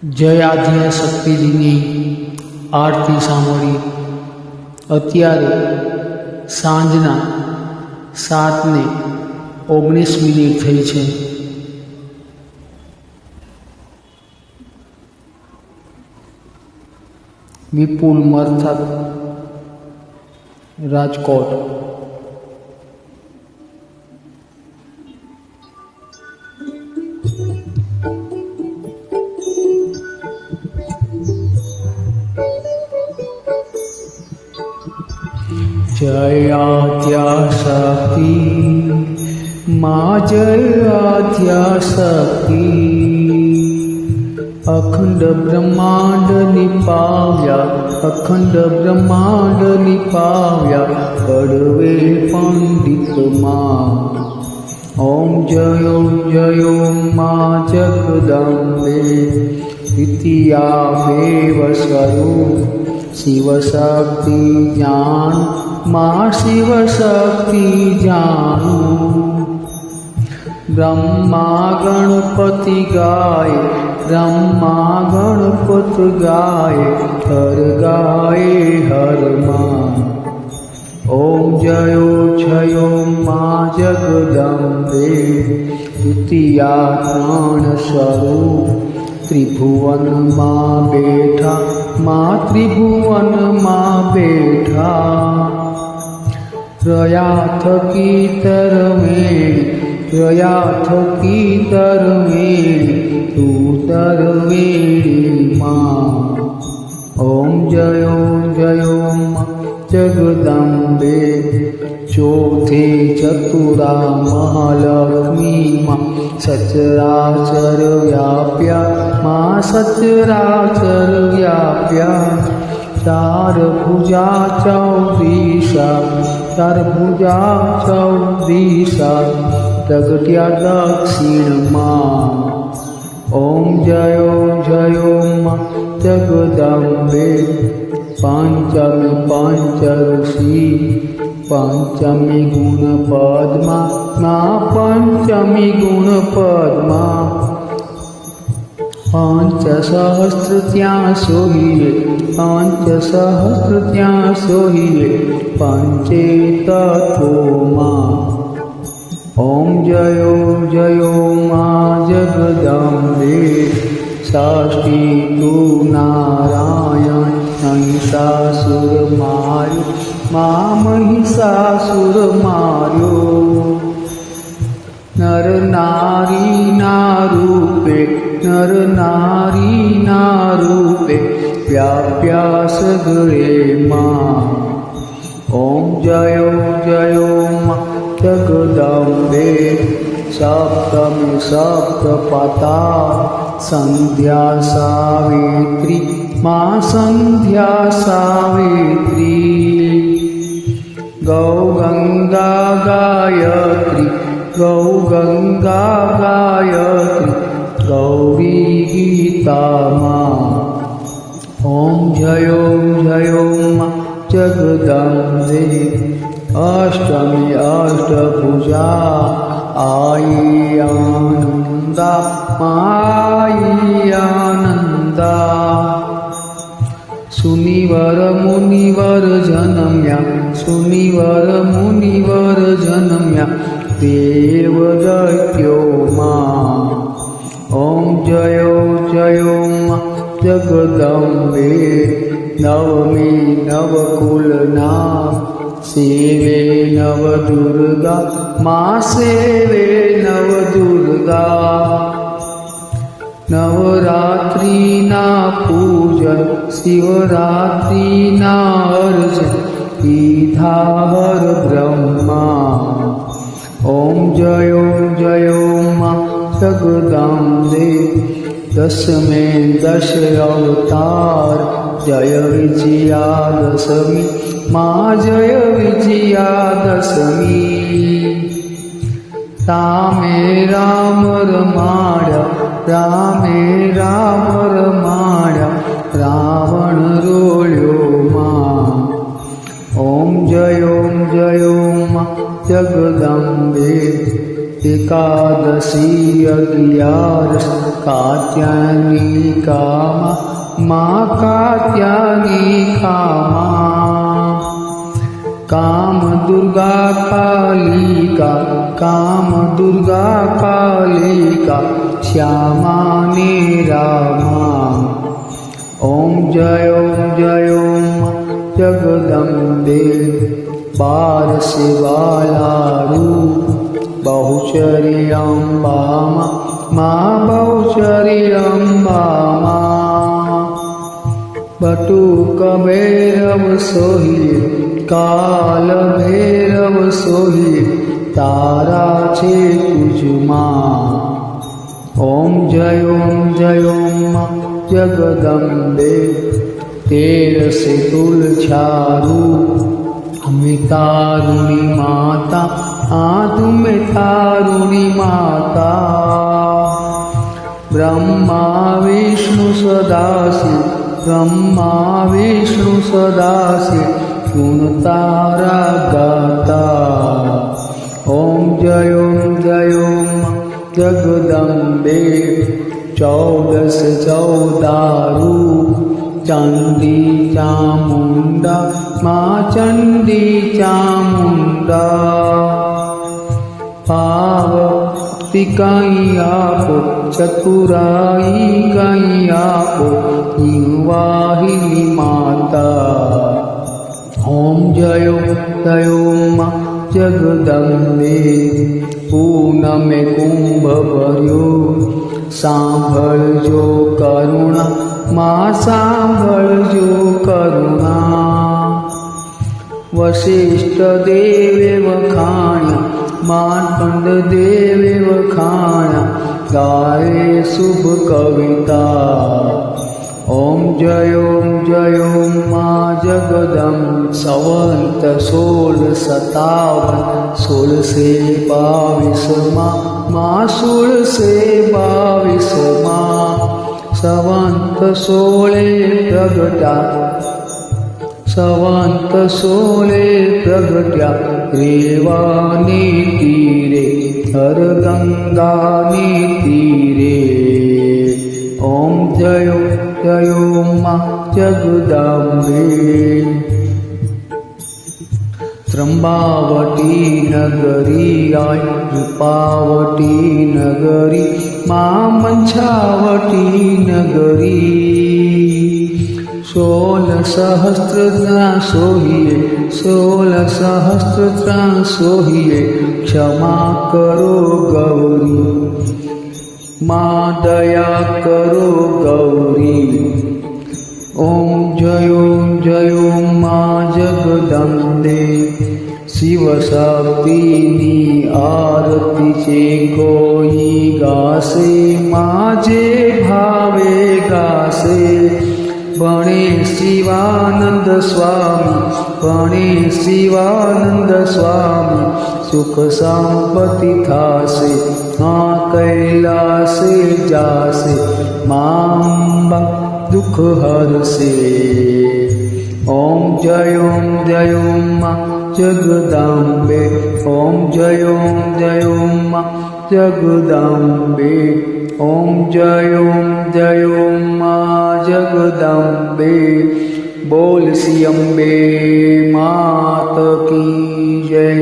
જય આદ્ય શક્તિજીની આરતી સાંભળી. અત્યારે સાંજના 7:19 થઈ છે. વિપુલ મથક, રાજકોટ. જયાદ્યાશક્તિ મા, જયાદ્યાશક્તિ અખંડ બ્રહ્માંડ નિપાવ્યા, અખંડ બ્રહ્માંડ નિપાવ્યા કડવે પંડિત માં. ઓમ જયો જયો મા જગદંબે દ્વિતીયામેવ સ્વરૂપ શિવ શક્તિ જાણ મા, શિવ શક્તિ જાણું. બ્રહ્મા ગણપતિ ગાય, બ્રહ્મા ગણપતિ ગાય હર ગાય હર માં. ઓમ જયો જયો મા જગદંબે દ્વિતીયા પ્રાણ સ્વરૂપ ત્રિભુવનમાં બેઠા મા, ત્રિભુવનમાં બેઠા. પ્રયા થકી તરવેણી, પ્રયા થકી તરવેણી તું તરવેણી માં. ઓમ જયો જયો મા જગદંબે ચોથે ચતુરા મહાલક્ષ્મી માં સચરાચર વ્યાપ્યા મા, સચરાચર વ્યાપ્યા. ચાર ભુજા ચૌદિશા, ચાર ભુજા ચૌદિશા પ્રગટ્યા દક્ષિણમાં. ઓમ જયો જયો મા જગદંબે પંચમી પંચઋષિ પંચમી ગુણ પદ્મા મા, પંચમી ગુણ પદ્મા. પંચ સહસ્ત્ર ત્યાં સોહીએ, પંચ સહસ્ત્ર ત્યાં સોહીએ પંચે તત્વોમાં. ઓમ જયો જયો મા જગદંબે ષષ્ઠી તું નારાયણ મહિષાસુર માર્યો મા, મહિષાસુર માર્યો. નર નારી ના રૂપે, નર નારી ના રૂપે વ્યાપ્યા સગળે માં. ઓમ જયો જયો મા જગદંબે સપ્તમી સપ્તપતા સંધ્યા સાવિત્રી મા, સંધ્યા સાવિત્રી. ગૌ ગંગા ગાયત્રી, ગૌ ગંગા ગાયત્રી ગૌરી ગીતા માં. ઓમ જયો જયો મા જગદંબે અષ્ટમી અષ્ટભુજા આઈ આનંદા માઈ આનંદા. સુનિવર મુનિવર જન્મ્યા, સુનિવર મુનિવર જન્મ્યા દેવ દૈત્યોમાં. ઓમ જયો જયો મા જગદંબે નવમી નવકુલના સેવે નવ દુર્ગા મા, સેવે નવ દુર્ગા. નવરાત્રિના પૂજન શિવરાત્રિના અર્જન કીધા હર બ્રહ્મા. ઓમ જયો જયો મા જગદંબે દસમે દશ અવતાર જય વિજયાદશમી મા, જય વિજયાદશમી. રામે રામ રમાડ્યા, રામે રામ રમાડ્યા રાવણ રોળ્યો માં. ઓમ જયો મા જગદંબે एकादशी 11 कात्यायनिकामा मा कात्यायनिकामा काम दुर्गा कालिका श्यामा ने रामा ओम जय ओम जगदम्बे पारसे वालारू बहुचरी अम्बा माँ बहुचरी अम्बा बटुक भैरव सोहिए काल भैरव सोहिए तारा छे कुजुमा ओम जय ओम जगदम्बे तेरसे तुलछारू हमें तारुणी माता तुम्हें तारुणी माता ब्रह्मा विष्णु सदाशिव गुण तारा गाता ओम जय ओम जगदम्बे 14 चंडी चामुंडा माँ चंडी चामुंडा पार्वती कहीं आपो चतुराई कहीं आपो वाहिनी माता ओम जय माँ जगदम्बे पूनमे कुंभ भर्यो सांभळजो करुणा माँ सांभळजो करुणा वशिष्ठ देवे वखाण्या मार्कंड देवे वखाण्या गाये शुभ कविता ओम जय माँ जगदम संवत 1657 माँ 1622 संवत 16 प्रगट्या रेवानी तीरे हर गंगानी तीरे ओम जय माँ जगदम्बे त्र्यंबावती नगरी आय रूपावती नगरी माँ मंछावती नगरी 16 सहस्त्र सोहिए क्षमा करो गौरी माँ दया करो गौरी ओम जय माँ जगदम्बे शिव शक्तिनी आरती छे कोई गासे माँ जे भावे गासे बणे शिवानंद स्वामी सुख संपत्ति थासे हाँ कैलासे जासे मां दुख हरसे ओम जय मां जगदम्बे ओम जय मां जगदम्बे ओम जय मां जगदम्बे बोल सी अम्बे मात की जय।